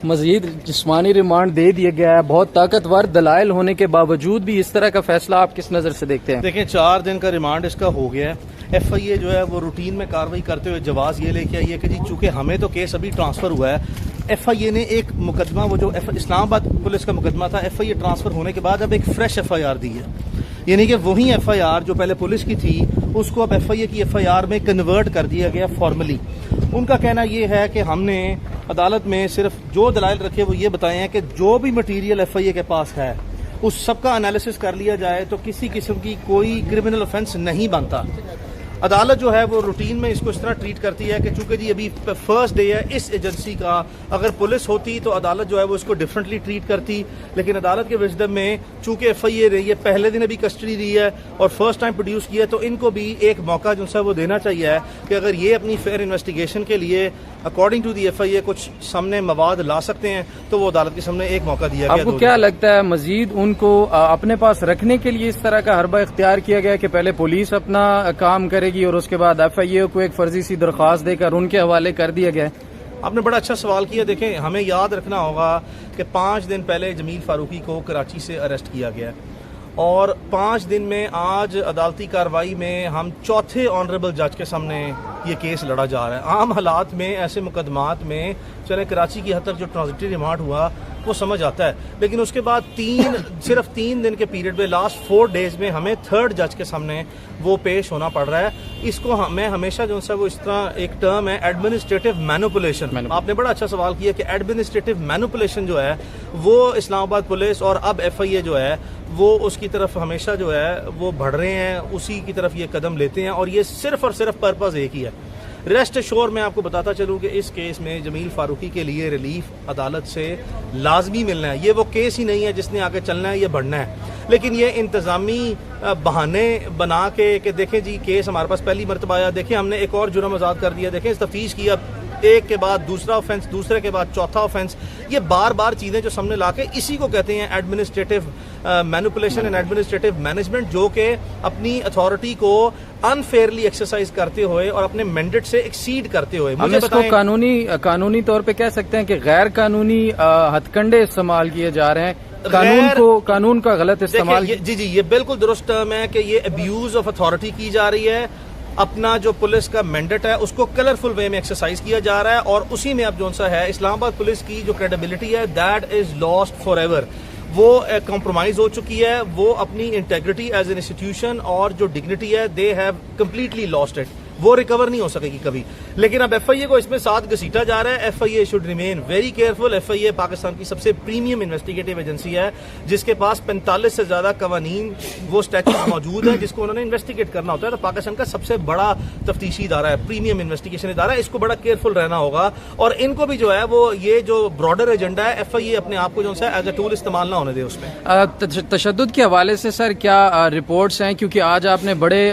مزید جسمانی ریمانڈ دے دیا گیا ہے. بہت طاقتور دلائل ہونے کے باوجود بھی اس طرح کا فیصلہ آپ کس نظر سے دیکھتے ہیں؟ دیکھیں 4 دن کا ریمانڈ اس کا ہو گیا ہے. ایف آئی اے جو ہے وہ روٹین میں کارروائی کرتے ہوئے جواز یہ لے کے آئی ہے کہ جی چونکہ ہمیں تو کیس ابھی ٹرانسفر ہوا ہے. ایف آئی اے نے ایک مقدمہ وہ جو اسلام آباد پولیس کا مقدمہ تھا ایف آئی اے ٹرانسفر ہونے کے بعد اب ایک فریش ایف آئی آر دی ہے. یعنی کہ وہی ایف آئی آر جو پہلے پولیس کی تھی اس کو اب ایف آئی اے کی ایف آئی آر میں کنورٹ کر دیا گیا فارملی. ان کا کہنا یہ ہے کہ ہم نے عدالت میں صرف جو دلائل رکھے وہ یہ بتائے ہیں کہ جو بھی مٹیریل ایف آئی اے کے پاس ہے اس سب کا انالیسس کر لیا جائے تو کسی قسم کی کوئی کرمنل آفینس نہیں بنتا. عدالت جو ہے وہ روٹین میں اس کو اس طرح ٹریٹ کرتی ہے کہ چونکہ جی ابھی فرسٹ ڈے ہے اس ایجنسی کا, اگر پولیس ہوتی تو عدالت جو ہے وہ اس کو ڈفرینٹلی ٹریٹ کرتی, لیکن عدالت کے وزڈم میں چونکہ ایف آئی اے رہی ہے پہلے دن ابھی کسٹڈی دی ہے اور فرسٹ ٹائم پروڈیوس کیا ہے تو ان کو بھی ایک موقع جو ہے وہ دینا چاہیے کہ اگر یہ اپنی فیئر انویسٹیگیشن کے لیے according to the F I اے کچھ سامنے مواد لا سکتے ہیں تو وہ عدالت کے سامنے ایک موقع دیا گیا. آپ کو کیا لگتا ہے مزید ان کو اپنے پاس رکھنے کے لیے اس طرح کا حربہ اختیار کیا گیا کہ پہلے پولیس اپنا کام کرے گی اور اس کے بعد ایف آئی اے کو ایک فرضی سی درخواست دے کر ان کے حوالے کر دیا گیا؟ آپ نے بڑا اچھا سوال کیا. دیکھیں ہمیں یاد رکھنا ہوگا کہ 5 دن پہلے جمیل فاروقی کو کراچی سے اریسٹ کیا گیا اور 5 دن میں آج عدالتی کارروائی میں ہم چوتھے آنریبل جج کے سامنے یہ کیس لڑا جا رہا ہے. عام حالات میں ایسے مقدمات میں چلے کراچی کی حد تک جو ٹرانزٹری ریمانڈ ہوا وہ سمجھ آتا ہے, لیکن اس کے بعد صرف 3 دن کے پیریڈ میں لاسٹ 4 ڈیز میں ہمیں 3rd جج کے سامنے وہ پیش ہونا پڑ رہا ہے. اس کو میں ہمیشہ جو ہے وہ اس طرح ایک ٹرم ہے ایڈمنسٹریٹو مینوپولیشن. آپ نے بڑا اچھا سوال کیا کہ ایڈمنسٹریٹو مینوپولیشن جو ہے وہ اسلام آباد پولیس اور اب ایف آئی اے جو ہے وہ اس کی طرف ہمیشہ جو ہے وہ بڑھ رہے ہیں, اسی کی طرف یہ قدم لیتے ہیں اور یہ صرف اور صرف پرپز ایک ہی ہے. ریسٹ شور میں آپ کو بتاتا چلوں کہ اس کیس میں جمیل فاروقی کے لیے ریلیف عدالت سے لازمی ملنا ہے. یہ وہ کیس ہی نہیں ہے جس نے آگے چلنا ہے یا بڑھنا ہے, لیکن یہ انتظامی بہانے بنا کے کہ دیکھیں جی کیس ہمارے پاس پہلی مرتبہ آیا, دیکھیں ہم نے ایک اور جرم آزاد کر دیا, دیکھیں تفتیش کیا ایک کے بعد دوسرا آفینس, دوسرے کے بعد چوتھا آفینس, یہ بار بار چیزیں جو سامنے لا کے اسی کو کہتے ہیں administrative manipulation and administrative management, جو کہ اپنی اتھارٹی کو انفیئرلی ایکسرسائز کرتے ہوئے اور اپنے مینڈیٹ سے ایکسیڈ کرتے ہوئے. ہم اس کو قانونی طور پہ کہہ سکتے ہیں کہ غیر قانونی ہتھ کنڈے استعمال کیے جا رہے ہیں, قانون کا غلط استعمال. جی یہ بالکل درست ٹرم ہے کہ یہ ابیوز آف اتھارٹی کی جا رہی ہے. اپنا جو پولیس کا مینڈیٹ ہے اس کو کلرفل وے میں ایکسرسائز کیا جا رہا ہے اور اسی میں اب جو سا ہے اسلام آباد پولیس کی جو کریڈیبلٹی ہے that is last for ever. وہ کمپرومائز ہو چکی ہے, وہ اپنی انٹیگریٹی ایز این انسٹیٹیوشن اور جو ڈگنیٹی ہے they have completely last it, وہ ریکور نہیں ہو سکے گی کبھی. لیکن اب ایف آئی اے کو اس میں ساتھ گھسیٹا جا رہا ہے. F I A should remain very careful. F I A Pakistan کی سب سے پریمیم انویسٹیگیٹو ایجنسی ہے جس کے پاس 45 سے زیادہ قوانین وہ اسٹیچوز موجود ہیں جس کو انہوں نے انویسٹیگیٹ کرنا ہوتا ہے. تو پاکستان کا سب سے بڑا تفتیشی ادارہ ہے, پریمیم انویسٹیگیشن ادارہ ہے, اس کو بڑا کیئرفل رہنا ہوگا. اور ان کو بھی جو ہے وہ یہ جو براڈر ایجنڈا ہے ایف آئی اے اپنے آپ کو جو ہے ایز اے ٹول استعمال نہ ہونے دے. اس میں تشدد کے حوالے سے سر کیا رپورٹس ہیں, کیونکہ آج آپ نے بڑے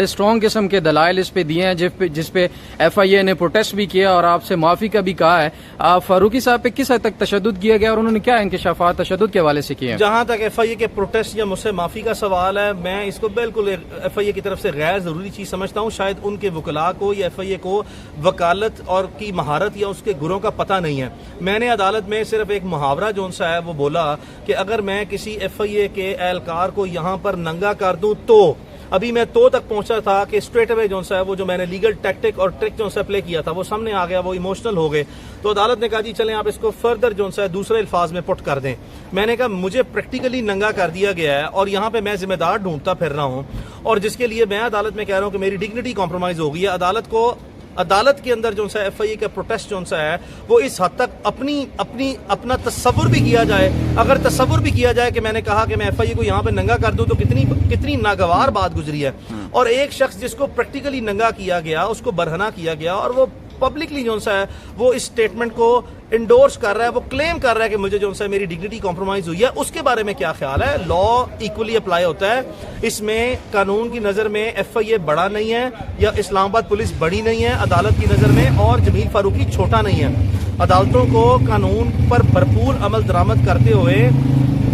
اسٹرانگ قسم کے دلائل اس پہ دیے ہیں جس پہ ایف آئی اے نے پروٹیسٹ بھی کیا اور آپ سے معافی کا بھی کہا ہے. فاروقی صاحب پہ کس حد تک تشدد کیا گیا اور انہوں نے کیا انکشافات تشدد کے حوالے سے کیے ہیں؟ جہاں تک ایف آئی اے کے پروٹیسٹ یا مجھ سے معافی کا سوال ہے, میں اس کو بالکل ایف آئی اے کی طرف سے غیر ضروری چیز سمجھتا ہوں. شاید ان کے وکلاء کو یا ایف آئی اے کو وکالت اور کی مہارت یا اس کے گروں کا پتہ نہیں ہے. میں نے عدالت میں صرف ایک محاورہ جو سا ہے وہ بولا کہ اگر میں کسی ایف آئی اے کے اہلکار کو یہاں پر ننگا کر دوں تو, ابھی میں تو تک پہنچا تھا کہ اسٹریٹ اوے جو ہے وہ جو میں نے لیگل ٹیکٹک اور ٹرک جو ہے پلے کیا تھا وہ سامنے آ گیا, وہ ایموشنل ہو گئے. تو عدالت نے کہا جی چلیں آپ اس کو فردر جو ہے دوسرے الفاظ میں پٹ کر دیں. میں نے کہا مجھے پریکٹیکلی ننگا کر دیا گیا ہے اور یہاں پہ میں ذمہ دار ڈھونڈتا پھر رہا ہوں, اور جس کے لیے میں عدالت میں کہہ رہا ہوں کہ میری ڈگنیٹی کمپرومائز ہو گئی ہے. عدالت کے اندر جو سا ایف آئی اے کا پروٹیسٹ جو سا ہے وہ اس حد تک اپنا تصور بھی کیا جائے, اگر تصور بھی کیا جائے کہ میں نے کہا کہ میں ایف آئی اے کو یہاں پہ ننگا کر دوں تو کتنی ناگوار بات گزری ہے. اور ایک شخص جس کو پریکٹیکلی ننگا کیا گیا اس کو برہنہ کیا گیا اور وہ پبلکلی جو سا ہے وہ اس اسٹیٹمنٹ کو انڈورس کر رہا ہے, وہ کلیم کر رہا ہے کہ مجھے جو سا میری ڈگنیٹی کمپرومائز ہوئی ہے. اس کے بارے میں کیا خیال ہے؟ لا ایکولی اپلائی ہوتا ہے. اس میں قانون کی نظر میں ایف آئی اے بڑا نہیں ہے یا اسلام آباد پولیس بڑی نہیں ہے عدالت کی نظر میں, اور جمیل فاروقی چھوٹا نہیں ہے. عدالتوں کو قانون پر بھرپور عمل درآمد کرتے ہوئے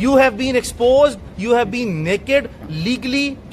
You have been exposed, you have been naked legally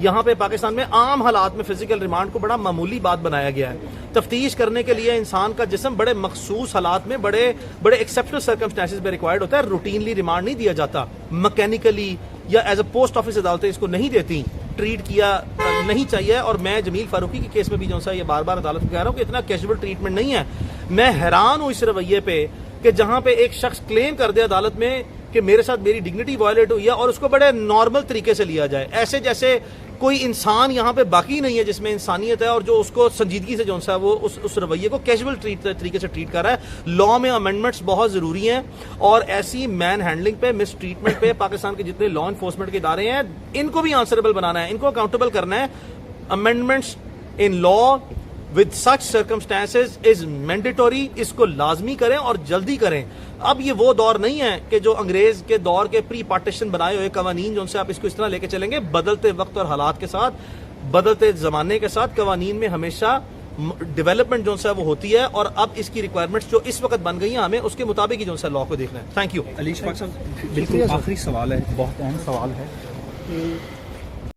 یہاں پہ پاکستان میں عام حالات میں فزیکل ریمانڈ کو بڑا معمولی بات بنایا گیا ہے. تفتیش کرنے کے لیے انسان کا جسم بڑے مخصوص حالات میں بڑے ایکسیپشنل سرکمسٹانسز میں ریکوائرڈ ہوتا ہے. روٹینلی ریمانڈ نہیں دیا جاتا, مکینیکلی یا ایز اے پوسٹ آفس عدالتیں اس کو نہیں دیتی, ٹریٹ کیا نہیں چاہیے. اور میں جمیل فاروقی کے کیس میں بھی جو سا یہ بار بار عدالت میں کہہ رہا ہوں کہ اتنا کیجول ٹریٹمنٹ نہیں ہے. میں حیران ہوں اس رویے پہ کہ جہاں پہ ایک شخص کلیم کر دے عدالت میں کہ میرے ساتھ میری ڈگنیٹی وائلیٹ ہوئی ہے اور اس کو بڑے نارمل طریقے سے لیا جائے, ایسے جیسے کوئی انسان یہاں پہ باقی نہیں ہے جس میں انسانیت ہے, اور جو اس کو سنجیدگی سے جو سا وہ اس رویے کو کیجول طریقے سے ٹریٹ کر رہا ہے. لا میں امینڈمنٹس بہت ضروری ہیں, اور ایسی مین ہینڈلنگ پہ, مس ٹریٹمنٹ پہ پاکستان کے جتنے لا انفورسمنٹ کے ادارے ہیں ان کو بھی آنسریبل بنانا ہے, ان کو اکاؤنٹیبل کرنا ہے. Amendments in law with such circumstances is mandatory, اس کو لازمی کریں اور جلدی کریں. اب یہ وہ دور نہیں ہے کہ جو انگریز کے دور کے پری پارٹیشن بنائے ہوئے قوانین جو ان سے آپ اس کو اس طرح لے کے چلیں گے. بدلتے وقت اور حالات کے ساتھ, بدلتے زمانے کے ساتھ قوانین میں ہمیشہ ڈیولپمنٹ جو ہے وہ ہوتی ہے, اور اب اس کی ریکوائرمنٹس جو اس وقت بن گئی ہیں ہمیں اس کے مطابق ہی جو ہے لا کو دیکھنا ہے. Thank you. علی اشفاق صاحب, بالکل آخری سوال ہے, بہت اہم سوال ہے کہ